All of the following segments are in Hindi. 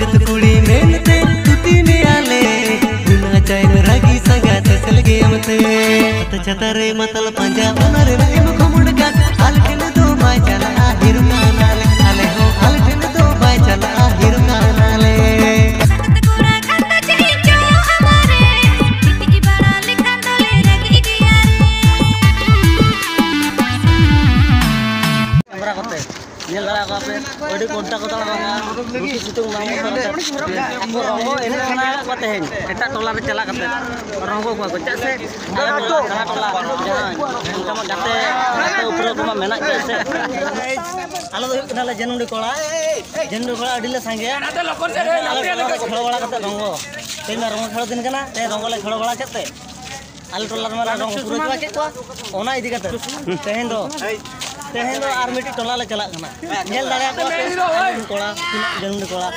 स्वागत कुड़ी मेनते तुती ने आले गुना चाय रागी संगात चलगे हमते छतरे मतल पंजा बनरे ना एम खमुड़ का आलटिन दो बाय चला हिरुना नाले आले हो आलटिन दो बाय चला हिरुना नाले Nyel dara ko pe odi kontak ko tala banga ruti situng mamu ko rongo ene kana ko tehen eta tola re chala kate rongo ko cak se kana tola kama gate upro ko ma menak ke se alo do kana la janum di kola adi le sange ate lokor se khelo bala kate rongo tein na rongo khelo din kana te rongo le khelo bala kate al tola ma rongo puro jwa ke ko ona idi kate tehen do army टोला ले चला नेल दाड़ा को कोड़ा जन्म कोड़ा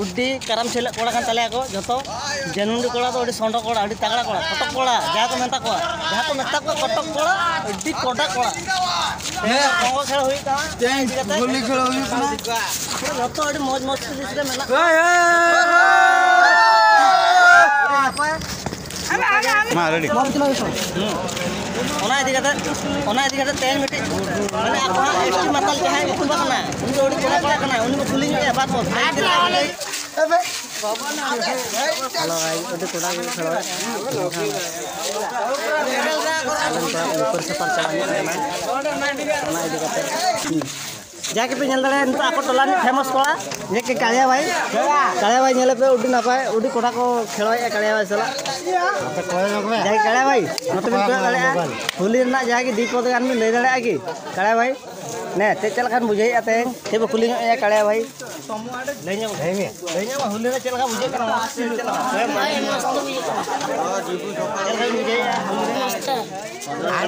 उड्डी करम छेले कोड़ा कान तले को जतो जन्म कोड़ा तो उडी सोंडो कोड़ा उडी तगड़ा कोड़ा कटक कोड़ा जहा को मेता को कटक कोड़ा उडी कोड़ा कोड़ा rongo खेल हुई ता गोली खेल हुई ता जतो उडी मौज मौज से मेला मा रेडी ओना इदी कते तेल मिटी माने आपा एसटी मतल जहां उकुन बकना उन ओडी कोड़ा कना उन में कुलिंग के बात बोल अबे हेलो भाई ओडी कोड़ा के खेलो ऊपर से पर चलाने ओना इदी कते जाके पे नेल दाड़े नितो आको टोला नि फेमस कोड़ा ये के कालिया भाई नेले पे उडी नापाय उडी कोड़ा को खेलोय कालिया भाई सला आपे कोय नकबे जाके कालिया भाई मत बिन को दाड़े होली ना जाके दीपद गान में ले दाड़े आगे कालिया भाई ने ते चल खान बुझाई आते ते बकुली ए कालिया भाई ले न्यो होली रे चल खा बुझे करा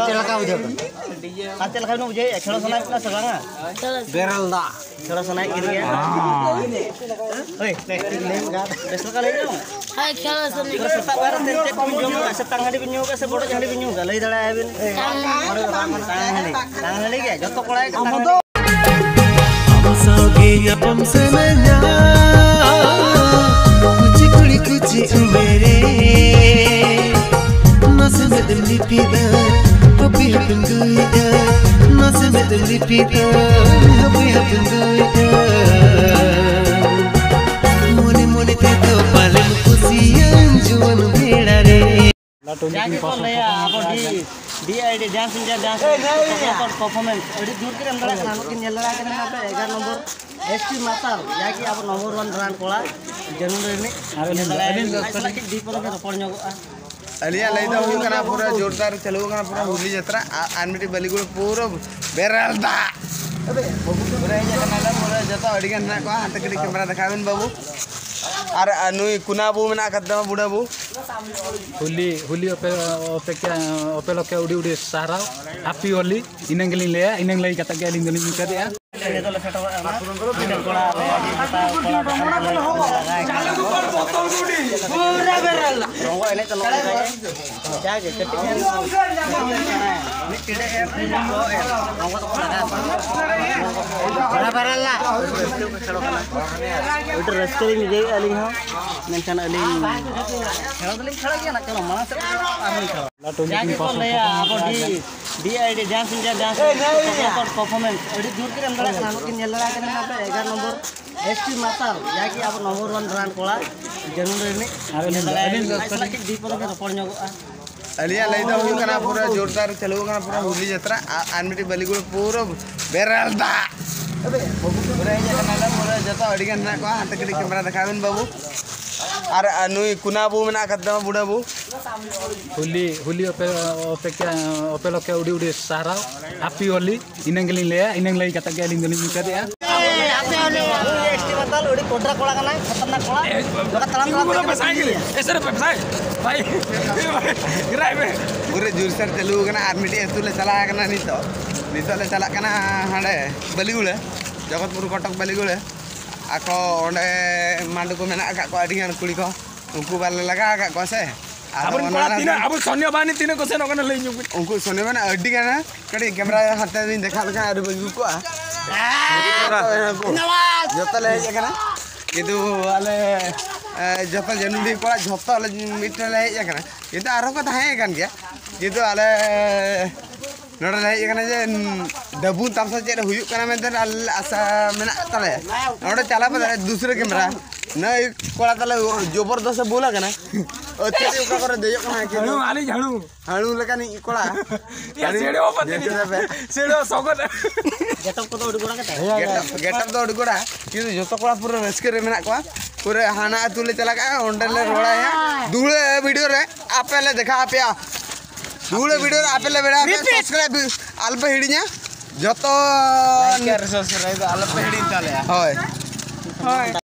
चल खा बुझे चल खा बुझे खेलो सना ना सगांगा बेरल दा खेलो सना गिर गया ओए टेक्टिक लेम गा बेसल का ले जाओ हाय खेलो सना सता बार ते चेक बिन जो से तंगाडी बिन जो से बोडो जहडी बिन जो ले दड़ा है बिन तांगाडी के जतो कोड़ा के सागे अपम सनया कुछ उमेरे नसमत लिपिदा हबी हबंगुया नसमत लिपिदा हबी हबंगुया मोने मोने ते तो पालन खुशियां जुवन भेड़ा रे जाके को ले आपो DID dance India dance performance अड़ी दूर के अंदर खानो के नेलरा के ना पे 11 नंबर एसटी माताल जाके आप नंबर 1 रन कोला जरूर रे ने दीपद के रपड़ न्योगा अलिया लई दा हुई कना पूरा जोरदार चलो कना पूरा होली यात्रा आनमिटी बलिगुड़ पूरा बेरल दा अबे पूरा ये कना पूरा जतो अडिगन ना को हाथ के कैमरा दिखावेन बाबू और नुई कुनाबू मेना कदम बुडाबू होली अपेलोके उडी उडी सारा हैप्पी होली इनंगली ले इनंग लई कता के लिंग लिंग कर दिया पूरा बेरल rongo ene चलो जाके कटिंग निकड़े है rongo तो पूरा बेरल ला उधर रस्करी में जाई अलिंग हो मेंशन अलिंग खेलो दलिंग खेलो गया ना चलो माना से आरन खेलो जाके को ले आपो DID dance India dance performance अड़ी दूर के अंदर खानो के नेलरा के ना पे 11 नंबर एसटी माताल जाके आप नंबर 1 रन कोला जरूर रे ने दीपद के रपड़ न्योगा अलिया लई दा हुई कना पूरा जोरदार चलो कना पूरा होली यात्रा आनमिटी बलिगुड़ पूरा बेरल दा अबे पूरा ये कना पूरा जतो अडिगन ना को हाथ के कैमरा दिखावेन बाबू और नुई कुनाबू मेना कदम बुडाबू होली अपेलोके उडी उडी सारा हैप्पी होली इनंगली ले इनंग लई कता के लिंग लिंग कर दिया आपे होली एसटी माताल उडी कोटरा कोड़ा कना खतरनाक कोड़ा जोका तलाम ऐसे भाई गिराई में पूरे जोरसर चलू कना आर्मिटी एतु ले चला कना नितो ले चला कना हाडे बलिगुड़ जगतपुर कटक बलिगुड़ आको ओंडे मांडू को मेना का को अडिगान कुड़ी को उनको बाले लगा का को से Abon kola tina abon Sonia bani tina ko sen okana lei nyuk. उनको सोने में अड्डी का ना कड़ी कैमरा हाथ में देखा लगा अरे बगू को जोता ले जाके ना ये तो वाले जोता जनवरी को जोता वाले मीटर ले जाके ना ये तो आरोप का है kan क्या ये तो वाले नोड़ा ले जाके ना जे डबू तब से जेर हुई करना में तो आशा में ना तले नोड़ा चला पता है दूसरे कैमरा ना कोला तले जबरदस्त बोला करना अच्छे से उका करे देयो करना के Hanu ali janu. हाणू लगा नहीं Cola Ya sede opat ni. Sede sogot. Getup को तो उड़ गुड़ा कते गेटअप तो उड़गोड़ा किंतु जोतो कोला पूरा रस्के रे मेना कोआ पूरे हाना तुले चला का ओंडले रोड़ा है दूले वीडियो रे आपेले देखा आपेया दूले वीडियो रे आपेले बेड़ा सब्सक्राइब अल्प हिडिया जोतो सब्सक्राइब अल्प हिडी ताले होय